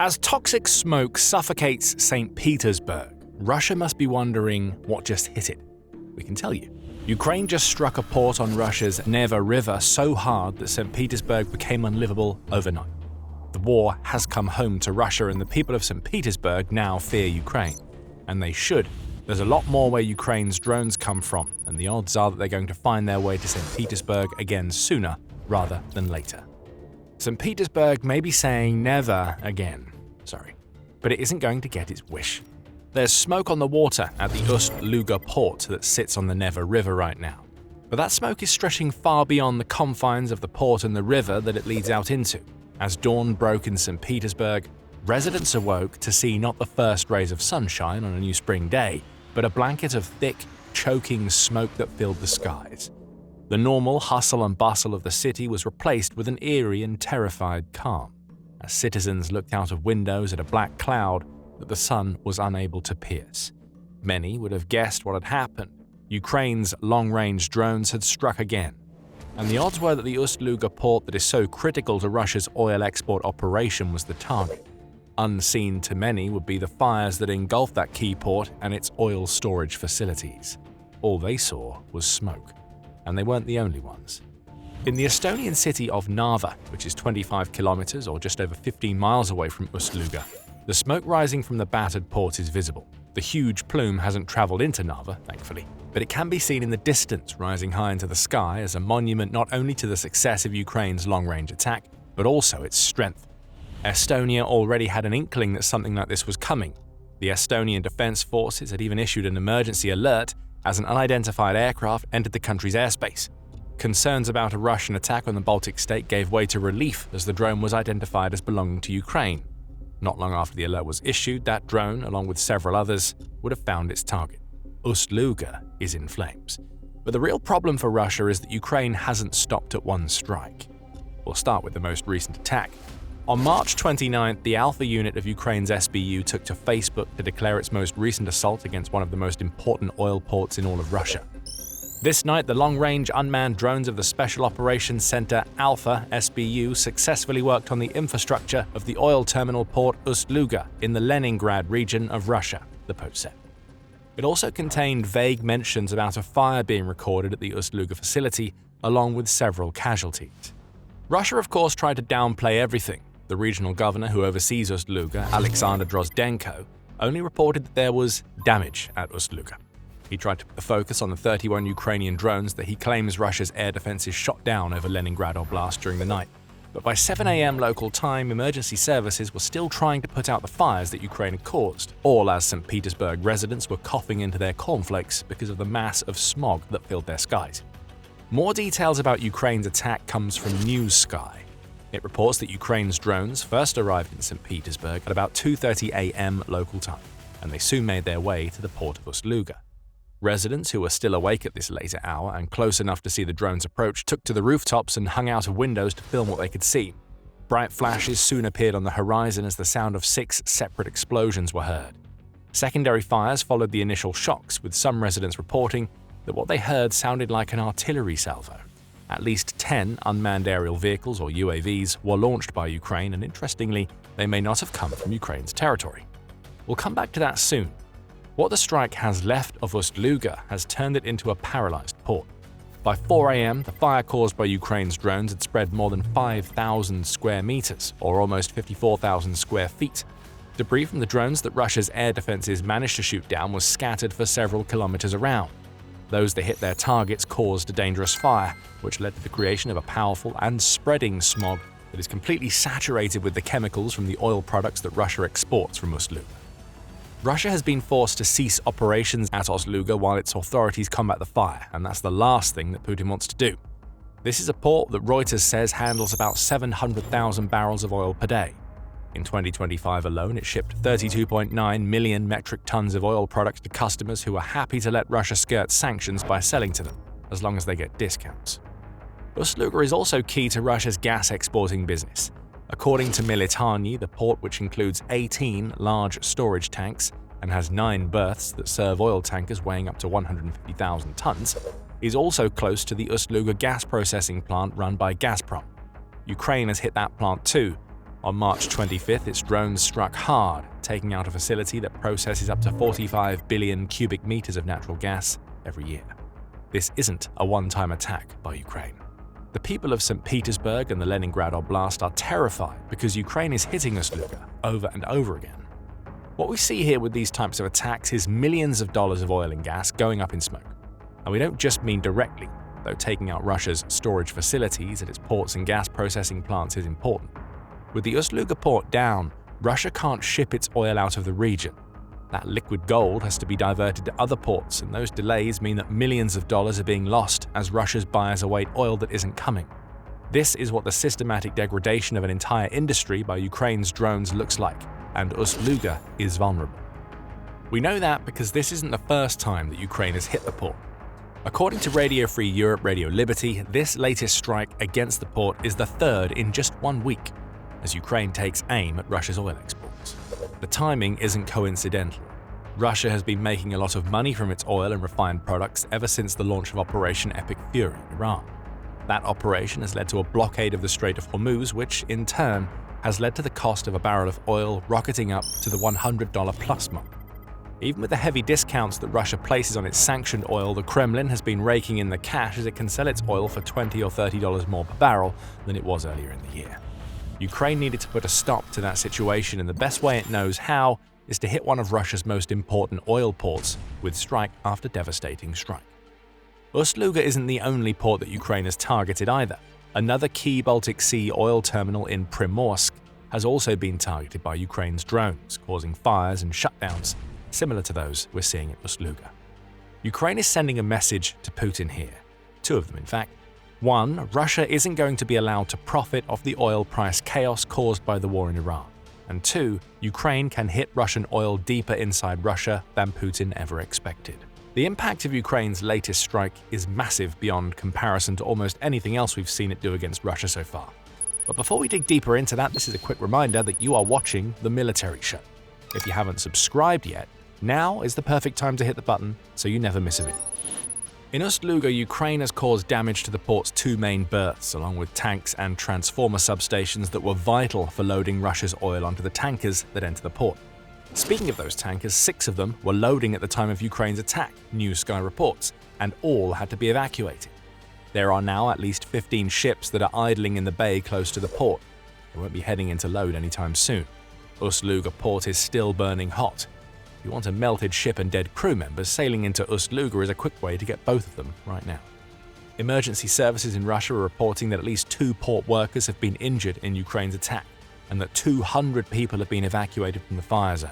As toxic smoke suffocates St. Petersburg, Russia must be wondering what just hit it. We can tell you. Ukraine just struck a port on Russia's Neva River so hard that St. Petersburg became unlivable overnight. The war has come home to Russia, and the people of St. Petersburg now fear Ukraine. And they should. There's a lot more where Ukraine's drones come from, and the odds are that they're going to find their way to St. Petersburg again sooner rather than later. St. Petersburg may be saying never again, but it isn't going to get its wish. There's smoke on the water at the Ust-Luga port that sits on the Neva River right now. But that smoke is stretching far beyond the confines of the port and the river that it leads out into. As dawn broke in St. Petersburg, residents awoke to see not the first rays of sunshine on a new spring day, but a blanket of thick, choking smoke that filled the skies. The normal hustle and bustle of the city was replaced with an eerie and terrified calm, as citizens looked out of windows at a black cloud that the sun was unable to pierce. Many would have guessed what had happened. Ukraine's long-range drones had struck again, and the odds were that the Ust-Luga port that is so critical to Russia's oil export operation was the target. Unseen to many would be the fires that engulfed that key port and its oil storage facilities. All they saw was smoke, and they weren't the only ones. In the Estonian city of Narva, which is 25 kilometers or just over 15 miles away from Ust-Luga, the smoke rising from the battered port is visible. The huge plume hasn't traveled into Narva, thankfully, but it can be seen in the distance rising high into the sky as a monument not only to the success of Ukraine's long-range attack, but also its strength. Estonia already had an inkling that something like this was coming. The Estonian Defense Forces had even issued an emergency alert as an unidentified aircraft entered the country's airspace. Concerns about a Russian attack on the Baltic state gave way to relief as the drone was identified as belonging to Ukraine. Not long after the alert was issued, that drone, along with several others, would have found its target. Ust-Luga is in flames. But the real problem for Russia is that Ukraine hasn't stopped at one strike. We'll start with the most recent attack. On March 29th, the Alpha unit of Ukraine's SBU took to Facebook to declare its most recent assault against one of the most important oil ports in all of Russia. This night, the long-range unmanned drones of the Special Operations Center Alpha SBU successfully worked on the infrastructure of the oil terminal port Ust-Luga in the Leningrad region of Russia, the Post said. It also contained vague mentions about a fire being recorded at the Ust-Luga facility, along with several casualties. Russia, of course, tried to downplay everything. The regional governor who oversees Ust-Luga, Alexander Drozdenko, only reported that there was damage at Ust-Luga. He tried to put the focus on the 31 Ukrainian drones that he claims Russia's air defenses shot down over Leningrad Oblast during the night. But by 7 a.m. local time, emergency services were still trying to put out the fires that Ukraine had caused, all as St. Petersburg residents were coughing into their cornflakes because of the mass of smog that filled their skies. More details about Ukraine's attack comes from News Sky. It reports that Ukraine's drones first arrived in St. Petersburg at about 2:30 a.m. local time, and they soon made their way to the port of Ust-Luga. Residents who were still awake at this later hour and close enough to see the drones approach took to the rooftops and hung out of windows to film what they could see. Bright flashes soon appeared on the horizon as the sound of 6 separate explosions were heard. Secondary fires followed the initial shocks, with some residents reporting that what they heard sounded like an artillery salvo. At least 10 unmanned aerial vehicles, or UAVs, were launched by Ukraine, and interestingly, they may not have come from Ukraine's territory. We'll come back to that soon. What the strike has left of Ust-Luga has turned it into a paralyzed port. By 4 a.m., the fire caused by Ukraine's drones had spread more than 5,000 square meters, or almost 54,000 square feet. Debris from the drones that Russia's air defenses managed to shoot down was scattered for several kilometers around. Those that hit their targets caused a dangerous fire, which led to the creation of a powerful and spreading smog that is completely saturated with the chemicals from the oil products that Russia exports from Ust-Luga. Russia has been forced to cease operations at Ust-Luga while its authorities combat the fire, and that's the last thing that Putin wants to do. This is a port that Reuters says handles about 700,000 barrels of oil per day. In 2025 alone, it shipped 32.9 million metric tons of oil products to customers who are happy to let Russia skirt sanctions by selling to them, as long as they get discounts. Ust-Luga is also key to Russia's gas exporting business. According to Military, the port, which includes 18 large storage tanks and has 9 berths that serve oil tankers weighing up to 150,000 tons, is also close to the Ust-Luga gas processing plant run by Gazprom. Ukraine has hit that plant too. On March 25th, its drones struck hard, taking out a facility that processes up to 45 billion cubic meters of natural gas every year. This isn't a one-time attack by Ukraine. The people of St. Petersburg and the Leningrad Oblast are terrified because Ukraine is hitting Ust-Luga over and over again. What we see here with these types of attacks is millions of dollars of oil and gas going up in smoke. And we don't just mean directly, though taking out Russia's storage facilities at its ports and gas processing plants is important. With the Ust-Luga port down, Russia can't ship its oil out of the region. That liquid gold has to be diverted to other ports, and those delays mean that millions of dollars are being lost as Russia's buyers await oil that isn't coming. This is what the systematic degradation of an entire industry by Ukraine's drones looks like, and Ust-Luga is vulnerable. We know that because this isn't the first time that Ukraine has hit the port. According to Radio Free Europe Radio Liberty, this latest strike against the port is the third in just 1 week, as Ukraine takes aim at Russia's oil exports. The timing isn't coincidental. Russia has been making a lot of money from its oil and refined products ever since the launch of Operation Epic Fury in Iran. That operation has led to a blockade of the Strait of Hormuz, which, in turn, has led to the cost of a barrel of oil rocketing up to the $100 plus mark. Even with the heavy discounts that Russia places on its sanctioned oil, the Kremlin has been raking in the cash as it can sell its oil for $20 or $30 more per barrel than it was earlier in the year. Ukraine needed to put a stop to that situation, and the best way it knows how is to hit one of Russia's most important oil ports with strike after devastating strike. Ust-Luga isn't the only port that Ukraine has targeted either. Another key Baltic Sea oil terminal in Primorsk has also been targeted by Ukraine's drones, causing fires and shutdowns similar to those we're seeing at Ust-Luga. Ukraine is sending a message to Putin here. Two of them, in fact. One, Russia isn't going to be allowed to profit off the oil price chaos caused by the war in Iran. And two, Ukraine can hit Russian oil deeper inside Russia than Putin ever expected. The impact of Ukraine's latest strike is massive beyond comparison to almost anything else we've seen it do against Russia so far. But before we dig deeper into that, this is a quick reminder that you are watching The Military Show. If you haven't subscribed yet, now is the perfect time to hit the button so you never miss a video. In Ust-Luga, Ukraine has caused damage to the port's two main berths, along with tanks and transformer substations that were vital for loading Russia's oil onto the tankers that enter the port. Speaking of those tankers, 6 of them were loading at the time of Ukraine's attack, New Sky reports, and all had to be evacuated. There are now at least 15 ships that are idling in the bay close to the port. They won't be heading into load anytime soon. Ust-Luga port is still burning hot. If you want a melted ship and dead crew members, sailing into Ust-Luga is a quick way to get both of them right now. Emergency services in Russia are reporting that at least 2 port workers have been injured in Ukraine's attack, and that 200 people have been evacuated from the fire zone.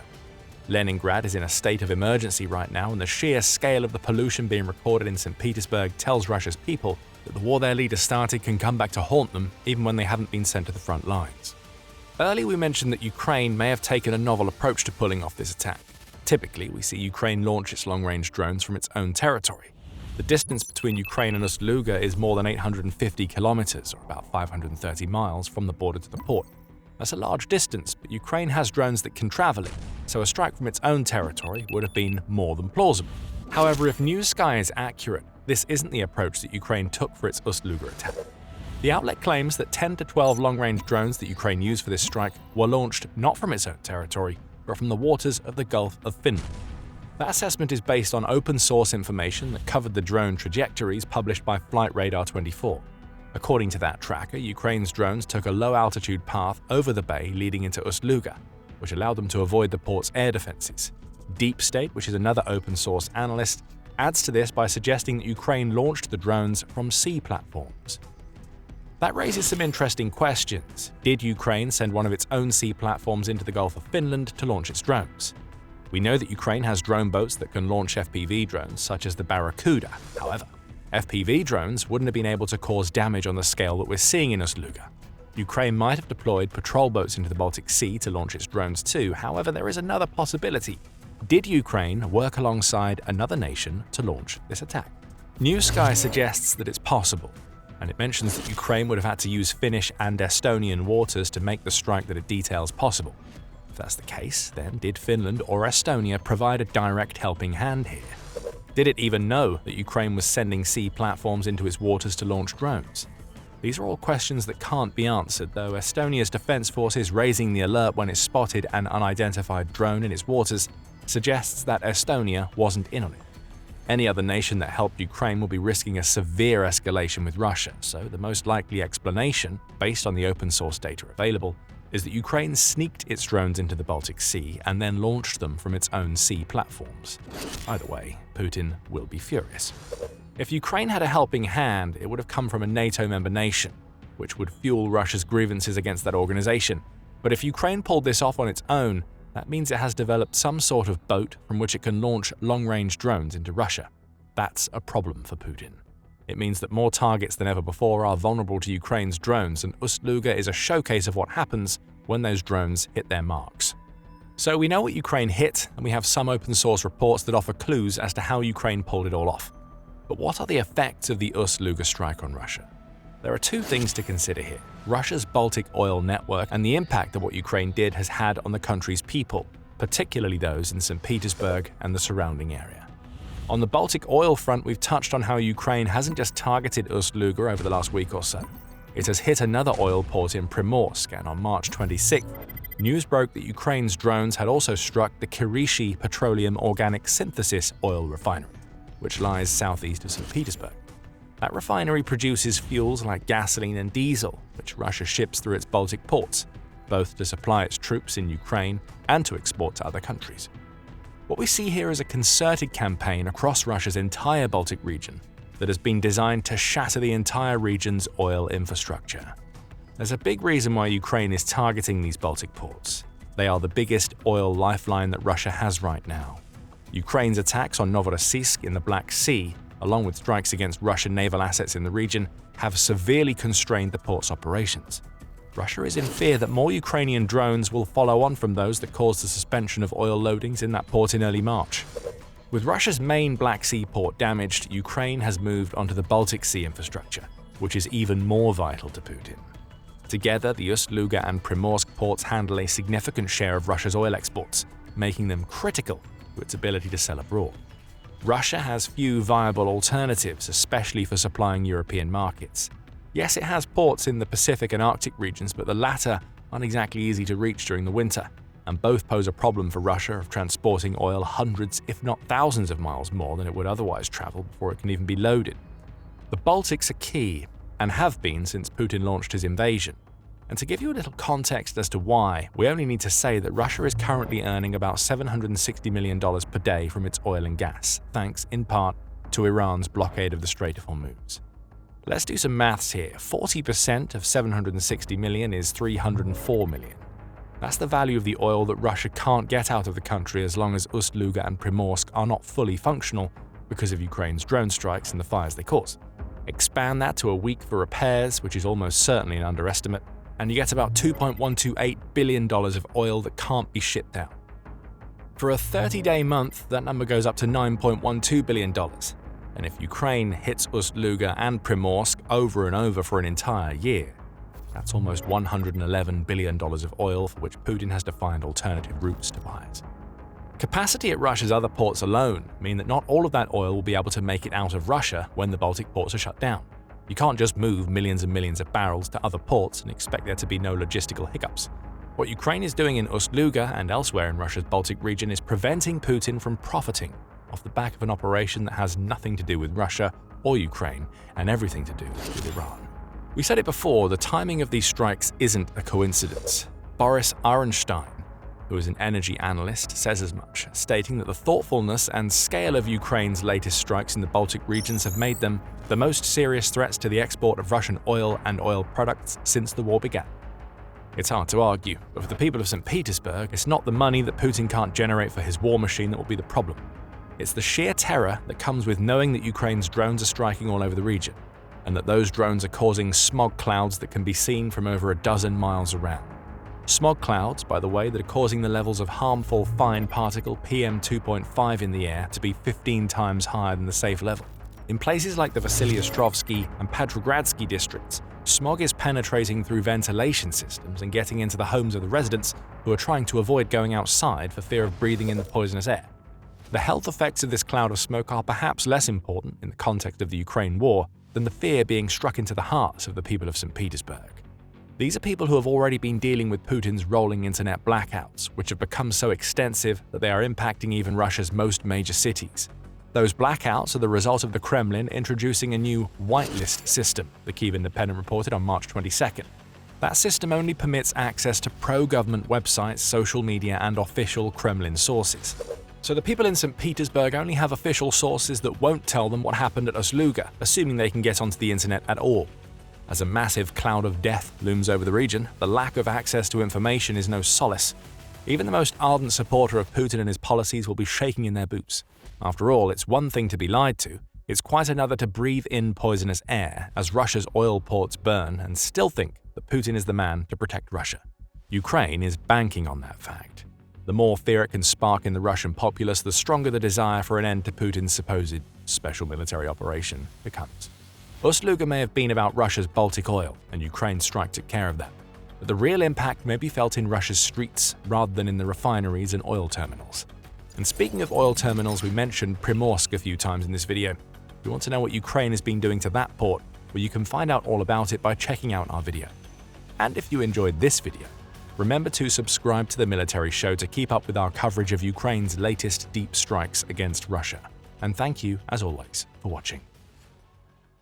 Leningrad is in a state of emergency right now, and the sheer scale of the pollution being recorded in St. Petersburg tells Russia's people that the war their leader started can come back to haunt them even when they haven't been sent to the front lines. Earlier we mentioned that Ukraine may have taken a novel approach to pulling off this attack. Typically, we see Ukraine launch its long-range drones from its own territory. The distance between Ukraine and Ust-Luga is more than 850 kilometers, or about 530 miles, from the border to the port. That's a large distance, but Ukraine has drones that can travel it, so a strike from its own territory would have been more than plausible. However, if New Sky is accurate, this isn't the approach that Ukraine took for its Ust-Luga attack. The outlet claims that 10 to 12 long-range drones that Ukraine used for this strike were launched not from its own territory, but from the waters of the Gulf of Finland. That assessment is based on open-source information that covered the drone trajectories published by Flight Radar 24. According to that tracker, Ukraine's drones took a low-altitude path over the bay leading into Ust-Luga, which allowed them to avoid the port's air defenses. Deep State, which is another open-source analyst, adds to this by suggesting that Ukraine launched the drones from sea platforms. That raises some interesting questions. Did Ukraine send one of its own sea platforms into the Gulf of Finland to launch its drones? We know that Ukraine has drone boats that can launch FPV drones, such as the Barracuda. However, FPV drones wouldn't have been able to cause damage on the scale that we're seeing in Ust-Luga. Ukraine might have deployed patrol boats into the Baltic Sea to launch its drones too. However, there is another possibility. Did Ukraine work alongside another nation to launch this attack? New Sky suggests that it's possible, and it mentions that Ukraine would have had to use Finnish and Estonian waters to make the strike that it details possible. If that's the case, then did Finland or Estonia provide a direct helping hand here? Did it even know that Ukraine was sending sea platforms into its waters to launch drones? These are all questions that can't be answered, though Estonia's defense forces raising the alert when it spotted an unidentified drone in its waters suggests that Estonia wasn't in on it. Any other nation that helped Ukraine will be risking a severe escalation with Russia, so the most likely explanation, based on the open source data available, is that Ukraine sneaked its drones into the Baltic Sea and then launched them from its own sea platforms. Either way, Putin will be furious. If Ukraine had a helping hand, it would have come from a NATO member nation, which would fuel Russia's grievances against that organization. But if Ukraine pulled this off on its own, that means it has developed some sort of boat from which it can launch long-range drones into Russia. That's a problem for Putin. It means that more targets than ever before are vulnerable to Ukraine's drones, and Ust-Luga is a showcase of what happens when those drones hit their marks. So we know what Ukraine hit, and we have some open-source reports that offer clues as to how Ukraine pulled it all off. But what are the effects of the Ust-Luga strike on Russia? There are two things to consider here: Russia's Baltic oil network and the impact that what Ukraine did has had on the country's people, particularly those in St. Petersburg and the surrounding area. On the Baltic oil front, we've touched on how Ukraine hasn't just targeted Ust-Luga over the last week or so. It has hit another oil port in Primorsk, and on March 26th, news broke that Ukraine's drones had also struck the Kirishi Petroleum Organic Synthesis oil refinery, which lies southeast of St. Petersburg. That refinery produces fuels like gasoline and diesel, which Russia ships through its Baltic ports, both to supply its troops in Ukraine and to export to other countries. What we see here is a concerted campaign across Russia's entire Baltic region that has been designed to shatter the entire region's oil infrastructure. There's a big reason why Ukraine is targeting these Baltic ports. They are the biggest oil lifeline that Russia has right now. Ukraine's attacks on Novorossiysk in the Black Sea, along with strikes against Russian naval assets in the region, have severely constrained the port's operations. Russia is in fear that more Ukrainian drones will follow on from those that caused the suspension of oil loadings in that port in early March. With Russia's main Black Sea port damaged, Ukraine has moved onto the Baltic Sea infrastructure, which is even more vital to Putin. Together, the Ust-Luga and Primorsk ports handle a significant share of Russia's oil exports, making them critical to its ability to sell abroad. Russia has few viable alternatives, especially for supplying European markets. Yes, it has ports in the Pacific and Arctic regions, but the latter aren't exactly easy to reach during the winter, and both pose a problem for Russia of transporting oil hundreds, if not thousands of miles more than it would otherwise travel before it can even be loaded. The Baltics are key, and have been since Putin launched his invasion. And to give you a little context as to why, we only need to say that Russia is currently earning about $760 million per day from its oil and gas, thanks in part to Iran's blockade of the Strait of Hormuz. Let's do some maths here. 40% of 760 million is 304 million. That's the value of the oil that Russia can't get out of the country as long as Ust-Luga and Primorsk are not fully functional because of Ukraine's drone strikes and the fires they cause. Expand that to a week for repairs, which is almost certainly an underestimate, and you get about $2.128 billion of oil that can't be shipped out. For a 30-day month, that number goes up to $9.12 billion. And if Ukraine hits Ust-Luga and Primorsk over and over for an entire year, that's almost $111 billion of oil for which Putin has to find alternative routes to buy it. Capacity at Russia's other ports alone mean that not all of that oil will be able to make it out of Russia when the Baltic ports are shut down. You can't just move millions and millions of barrels to other ports and expect there to be no logistical hiccups. What Ukraine is doing in Ust-Luga and elsewhere in Russia's Baltic region is preventing Putin from profiting off the back of an operation that has nothing to do with Russia or Ukraine and everything to do with Iran. We said it before, the timing of these strikes isn't a coincidence. Boris Ahrenstein, who is an energy analyst, says as much, stating that the thoughtfulness and scale of Ukraine's latest strikes in the Baltic regions have made them the most serious threats to the export of Russian oil and oil products since the war began. It's hard to argue, but for the people of St. Petersburg, it's not the money that Putin can't generate for his war machine that will be the problem. It's the sheer terror that comes with knowing that Ukraine's drones are striking all over the region, and that those drones are causing smog clouds that can be seen from over a dozen miles around. Smog clouds, by the way, that are causing the levels of harmful fine particle PM2.5 in the air to be 15 times higher than the safe level. In places like the Vasily-Ostrovsky and Petrogradsky districts, smog is penetrating through ventilation systems and getting into the homes of the residents who are trying to avoid going outside for fear of breathing in the poisonous air. The health effects of this cloud of smoke are perhaps less important in the context of the Ukraine war, than the fear being struck into the hearts of the people of St. Petersburg. These are people who have already been dealing with Putin's rolling internet blackouts, which have become so extensive that they are impacting even Russia's most major cities. Those blackouts are the result of the Kremlin introducing a new whitelist system, the Kyiv Independent reported on March 22nd. That system only permits access to pro-government websites, social media, and official Kremlin sources. So the people in St. Petersburg only have official sources that won't tell them what happened at Ust-Luga, assuming they can get onto the internet at all. As a massive cloud of death looms over the region, the lack of access to information is no solace. Even the most ardent supporter of Putin and his policies will be shaking in their boots. After all, it's one thing to be lied to, it's quite another to breathe in poisonous air as Russia's oil ports burn and still think that Putin is the man to protect Russia. Ukraine is banking on that fact. The more fear it can spark in the Russian populace, the stronger the desire for an end to Putin's supposed special military operation becomes. Ust-Luga may have been about Russia's Baltic oil, and Ukraine's strike took care of that. But the real impact may be felt in Russia's streets rather than in the refineries and oil terminals. And speaking of oil terminals, we mentioned Primorsk a few times in this video. If you want to know what Ukraine has been doing to that port, well, you can find out all about it by checking out our video. And if you enjoyed this video, remember to subscribe to the Military Show to keep up with our coverage of Ukraine's latest deep strikes against Russia. And thank you, as always, for watching.